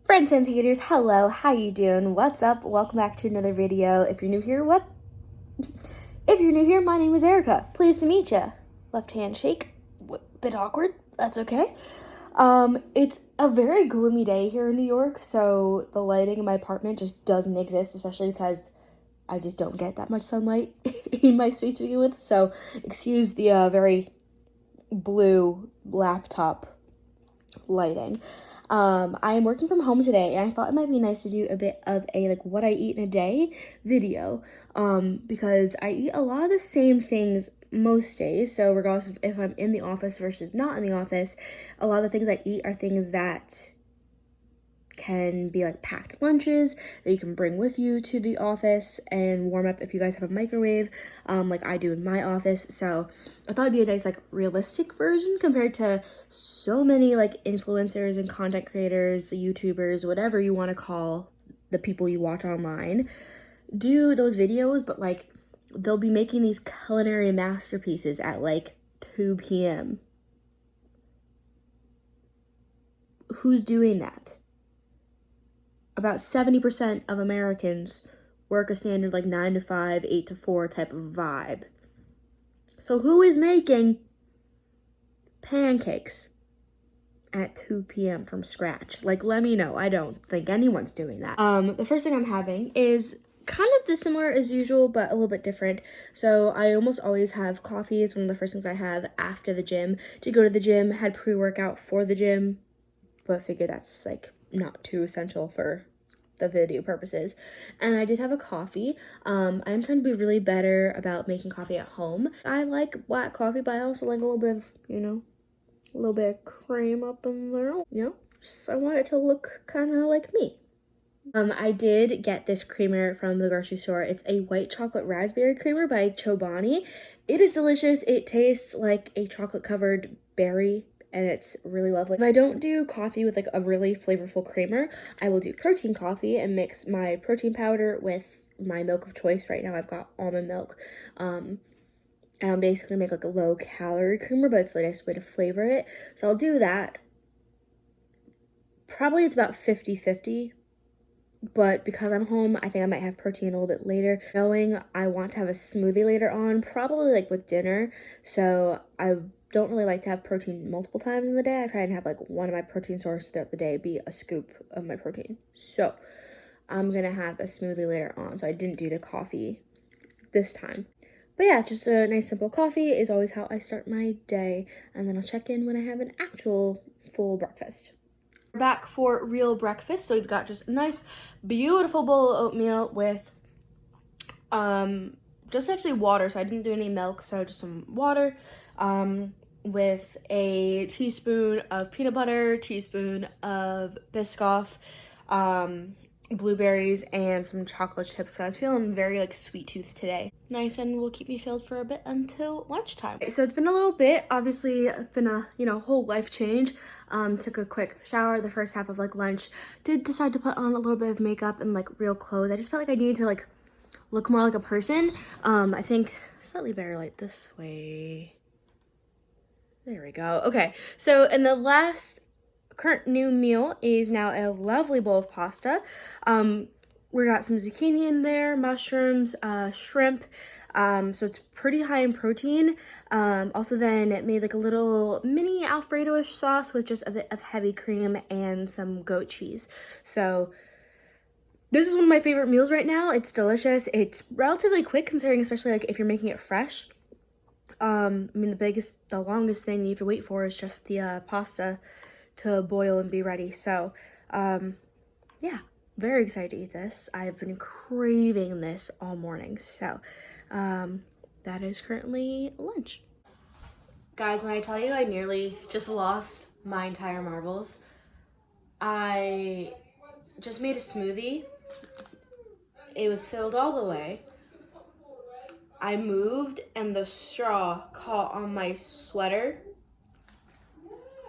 Friends, fans, haters, hello, how you doing? What's up? Welcome back to another video. If you're new here, If you're new here, my name is Erica. Pleased to meet you. Left hand shake. Bit awkward. That's okay. It's a very gloomy day here in New York, so the lighting in my apartment just doesn't exist, especially because I just don't get that much sunlight in my space to begin with. So excuse the very blue laptop lighting. I am working from home today, and I thought it might be nice to do a bit of a what I eat in a day video, because I eat a lot of the same things most days. So regardless of if I'm in the office versus not in the office, a lot of the things I eat are things that can be like packed lunches that you can bring with you to the office and warm up if you guys have a microwave, like I do in my office. So I thought it'd be a nice realistic version compared to so many influencers and content creators, YouTubers, whatever you want to call the people you watch online, do those videos, but they'll be making these culinary masterpieces at 2 p.m. Who's doing that? About 70% of Americans work a standard 9 to 5, 8 to 4 type of vibe. So who is making pancakes at 2 p.m. from scratch? Let me know. I don't think anyone's doing that. The first thing I'm having is kind of the similar as usual, but a little bit different. So I almost always have coffee. It's one of the first things I have after the gym. To go to the gym, had pre-workout for the gym, but figure that's not too essential for the video purposes. And I did have a coffee. I'm trying to be really better about making coffee at home. I like black coffee, but I also like a little bit of, a little bit of cream up in there, just I want it to look kind of like me. I did get this creamer from the grocery store. It's a white chocolate raspberry creamer by Chobani. It is delicious. It tastes like a chocolate covered berry, and it's really lovely. If I don't do coffee with a really flavorful creamer, I will do protein coffee and mix my protein powder with my milk of choice. Right now I've got almond milk. And I'll basically make a low calorie creamer, but it's a nice way to flavor it. So I'll do that. Probably it's about 50-50. But because I'm home, I think I might have protein a little bit later. Knowing I want to have a smoothie later on, probably with dinner. So I don't really like to have protein multiple times in the day. I try and have one of my protein sources throughout the day be a scoop of my protein. So I'm gonna have a smoothie later on. So I didn't do the coffee this time. But yeah, just a nice simple coffee is always how I start my day. And then I'll check in when I have an actual full breakfast. We're back for real breakfast. So we've got just a nice, beautiful bowl of oatmeal with just actually water. So I didn't do any milk, so just some water. With a teaspoon of peanut butter, teaspoon of Biscoff, blueberries, and some chocolate chips. So I was feeling very sweet tooth today. Nice, and will keep me filled for a bit until lunchtime. So it's been a little bit. Obviously, it's been a whole life change. Took a quick shower the first half of lunch. Did decide to put on a little bit of makeup and real clothes. I just felt like I needed to look more like a person. I think slightly better light this way. There we go. Okay, so in the last current new meal is now a lovely bowl of pasta. We got some zucchini in there, mushrooms, shrimp. So it's pretty high in protein. Also then it made a little mini Alfredo-ish sauce with just a bit of heavy cream and some goat cheese. So this is one of my favorite meals right now. It's delicious. It's relatively quick considering, especially if you're making it fresh. The longest thing you have to wait for is just the pasta to boil and be ready. So, yeah, very excited to eat this. I've been craving this all morning. So, that is currently lunch. Guys, when I tell you I nearly just lost my entire marbles, I just made a smoothie. It was filled all the way. I moved and the straw caught on my sweater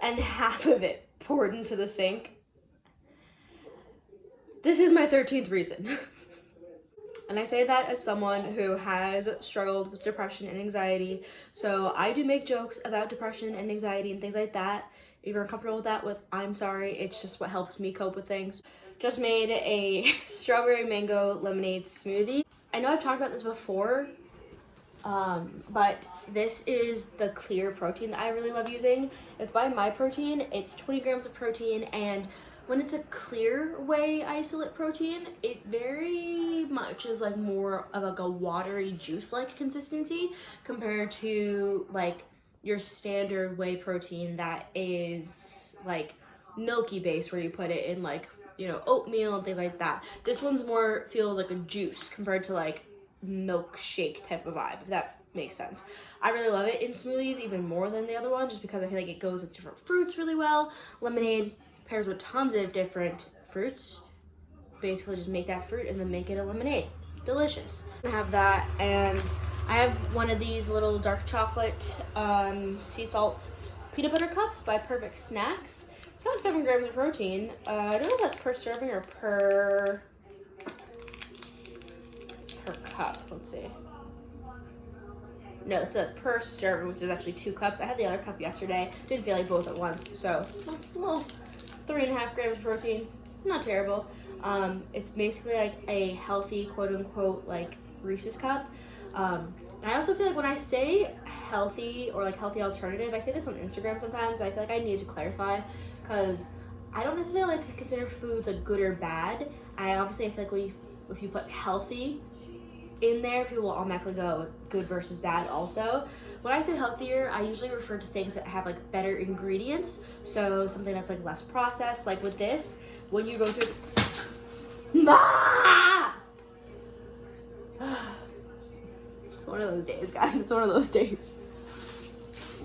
and half of it poured into the sink. This is my 13th reason. And I say that as someone who has struggled with depression and anxiety. So I do make jokes about depression and anxiety and things like that If you're uncomfortable with that, I'm sorry. It's just what helps me cope with things. Just made a strawberry mango lemonade smoothie. I know I've talked about this before, but this is the clear protein that I really love using. It's by MyProtein. It's 20 grams of protein, and when it's a clear whey isolate protein, it very much is like more of like a watery juice-like consistency compared to like your standard whey protein that is like milky base, where you put it in like, you know, oatmeal and things like that. This one's more feels like a juice compared to like milkshake type of vibe, if that makes sense. I really love it in smoothies even more than the other one, just because I feel like it goes with different fruits really well. Lemonade pairs with tons of different fruits. Basically just make that fruit and then make it a lemonade. Delicious. I have that, and I have one of these little dark chocolate sea salt peanut butter cups by Perfect Snacks. It's got 7 grams of protein. I don't know if that's per serving or per cup. Let's see. No, so that's per serving, which is actually 2 cups. I had the other cup yesterday. Didn't feel like both at once, so well, 3.5 grams of protein. Not terrible. It's basically like a healthy, quote unquote, like Reese's cup. And I also feel like when I say healthy or like healthy alternative, I say this on Instagram sometimes. I feel like I need to clarify, because I don't necessarily like to consider foods like good or bad. I obviously feel like if you put healthy in there, people will automatically go good versus bad also. When I say healthier, I usually refer to things that have like better ingredients. So something that's like less processed, like with this, when you go through it's one of those days, guys. It's one of those days.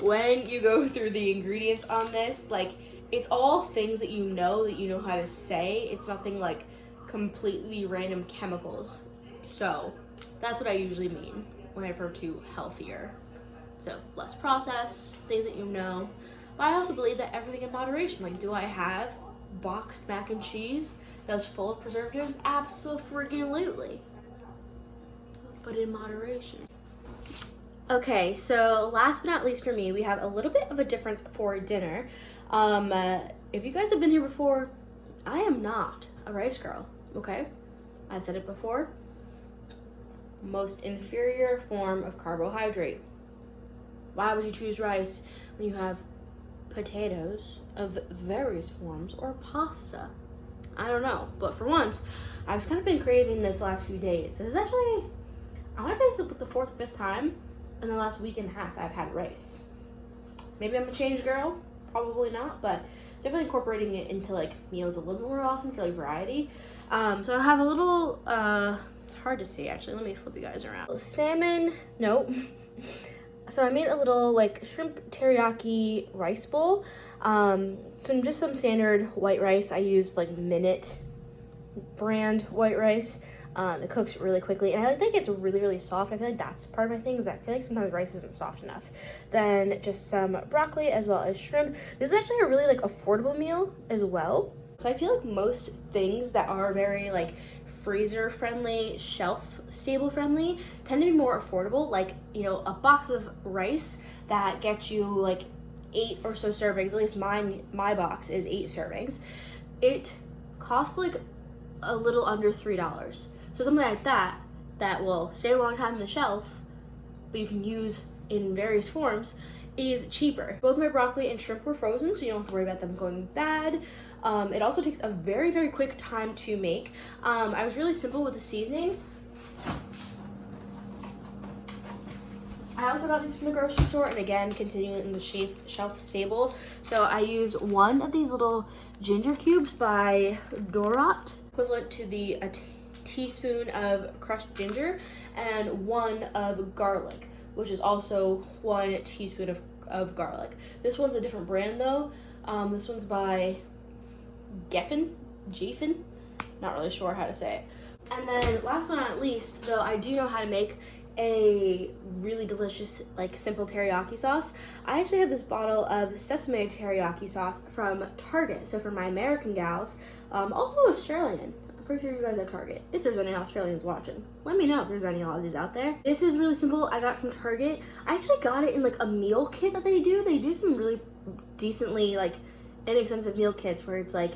When you go through the ingredients on this, like, it's all things that you know how to say. It's nothing like completely random chemicals. So that's what I usually mean when I refer to healthier. So less processed, things that you know. But I also believe that everything in moderation. Like, do I have boxed mac and cheese that's full of preservatives? Absolutely. But in moderation. Okay, so last but not least for me, we have a little bit of a difference for dinner. If you guys have been here before, I am not a rice girl, okay? I've said it before. Most inferior form of carbohydrate. Why would you choose rice when you have potatoes of various forms or pasta? I don't know, but for once, I've kind of been craving this last few days. This is actually, I want to say this is like the 4th, 5th time in the last week and a half I've had rice. Maybe I'm a change girl, probably not, but definitely incorporating it into like meals a little more often for like variety. So I have a little, it's hard to see actually, let me flip you guys around. Salmon, nope. So I made a little like shrimp teriyaki rice bowl. Some standard white rice. I used like Minute brand white rice. It cooks really quickly, and I think it's really, really soft. I feel like that's part of my thing, is I feel like sometimes rice isn't soft enough. Then just some broccoli as well as shrimp. This is actually a really like affordable meal as well. So I feel like most things that are very like freezer friendly, shelf stable friendly, tend to be more affordable. Like, you know, a box of rice that gets you like 8 or so servings, at least my box is 8 servings. It costs like a little under $3. So something like that will stay a long time on the shelf, but you can use in various forms, is cheaper. Both my broccoli and shrimp were frozen, so you don't have to worry about them going bad. It also takes a very, very quick time to make. I was really simple with the seasonings. I also got these from the grocery store, and again, continuing in the shelf stable. So I used one of these little ginger cubes by Dorot, equivalent to a teaspoon of crushed ginger, and one of garlic, which is also 1 teaspoon of garlic. This one's a different brand though. This one's by Geffen, not really sure how to say it. And then last but not least, though, I do know how to make a really delicious, like, simple teriyaki sauce. I actually have this bottle of sesame teriyaki sauce from Target. So for my American gals, also Australian. I'm pretty sure you guys have Target. If there's any Australians watching, let me know if there's any Aussies out there. This is really simple. I got it from Target. I actually got it in like a meal kit that they do. They do some really decently like inexpensive meal kits where it's like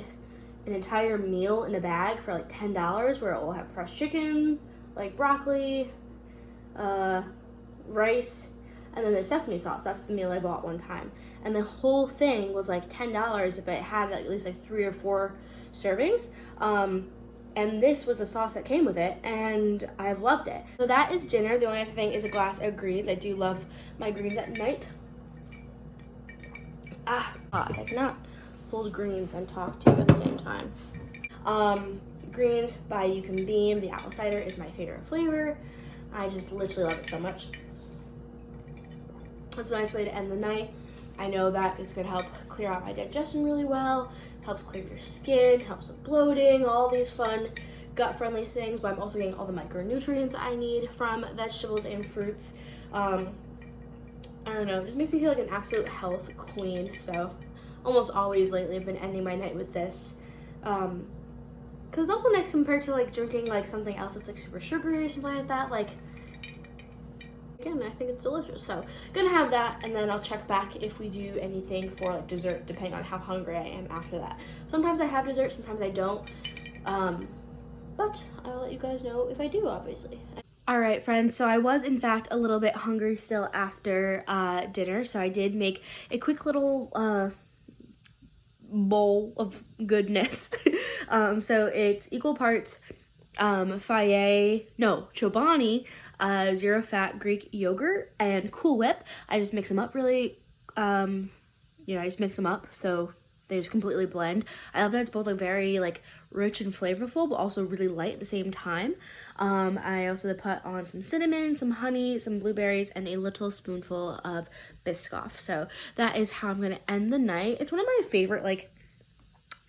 an entire meal in a bag for like $10, where it will have fresh chicken, like broccoli, rice, and then the sesame sauce. That's the meal I bought one time. And the whole thing was like $10 if it had at least like 3 or 4 servings. And this was the sauce that came with it, and I've loved it. So that is dinner. The only other thing is a glass of greens. I do love my greens at night. I cannot hold greens and talk to at the same time. Greens by You Can Beam. The apple cider is my favorite flavor. I just literally love it so much. It's a nice way to end the night. I know that it's going to help clear out my digestion really well, helps clear your skin, helps with bloating, all these fun gut-friendly things, but I'm also getting all the micronutrients I need from vegetables and fruits. I don't know, it just makes me feel like an absolute health queen. So almost always lately I've been ending my night with this. Because it's also nice compared to like drinking like something else that's like super sugary or something like that. Like, again, I think it's delicious. So gonna have that, and then I'll check back if we do anything for like dessert, depending on how hungry I am after that. Sometimes I have dessert, sometimes I don't. But I'll let you guys know if I do, obviously. All right, friends, so I was in fact a little bit hungry still after dinner, so I did make a quick little bowl of goodness. So it's equal parts Chobani, zero fat Greek yogurt, and Cool Whip. I just mix them up really, I just mix them up so they just completely blend. I love that it's both like very like rich and flavorful, but also really light at the same time. I also put on some cinnamon, some honey, some blueberries, and a little spoonful of Biscoff. So that is how I'm gonna end the night. It's one of my favorite like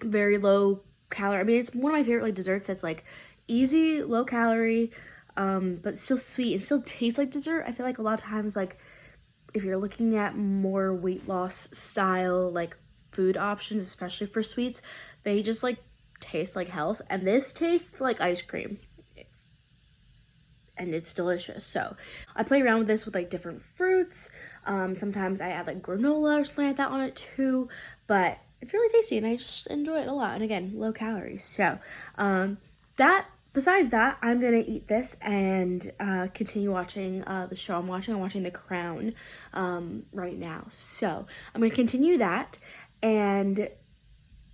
very low calorie. I mean, it's one of my favorite like desserts that's like easy, low calorie, but still sweet and still tastes like dessert. I feel like a lot of times, like if you're looking at more weight loss style like food options, especially for sweets, they just like taste like health, and this tastes like ice cream, and it's delicious. So I play around with this with like different fruits. Sometimes I add like granola or something like that on it too, but it's really tasty and I just enjoy it a lot. And again, low calories. So besides that, I'm gonna eat this and continue watching the show I'm watching. I'm watching The Crown right now. So I'm gonna continue that, and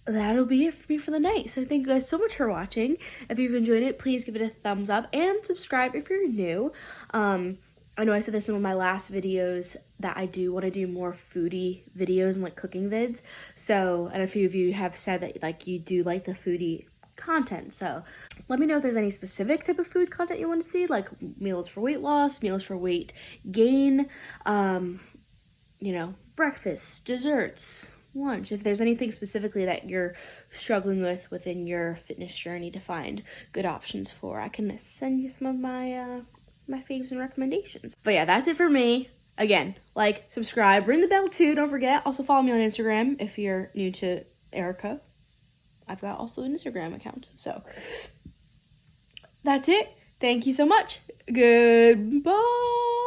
that'll be it for me for the night. So thank you guys so much for watching. If you've enjoyed it, please give it a thumbs up and subscribe if you're new. I know I said this in one of my last videos that I do want to do more foodie videos and like cooking vids. So, and a few of you have said that like you do like the foodie content. So let me know if there's any specific type of food content you want to see, like meals for weight loss, meals for weight gain, breakfast, desserts, lunch. If there's anything specifically that you're struggling with within your fitness journey to find good options for, I can send you some of my my faves and recommendations. But yeah, that's it for me. Again, like, subscribe, ring the bell too, don't forget. Also follow me on Instagram if you're new to Erica. I've got also an Instagram account. So that's it. Thank you so much. Goodbye.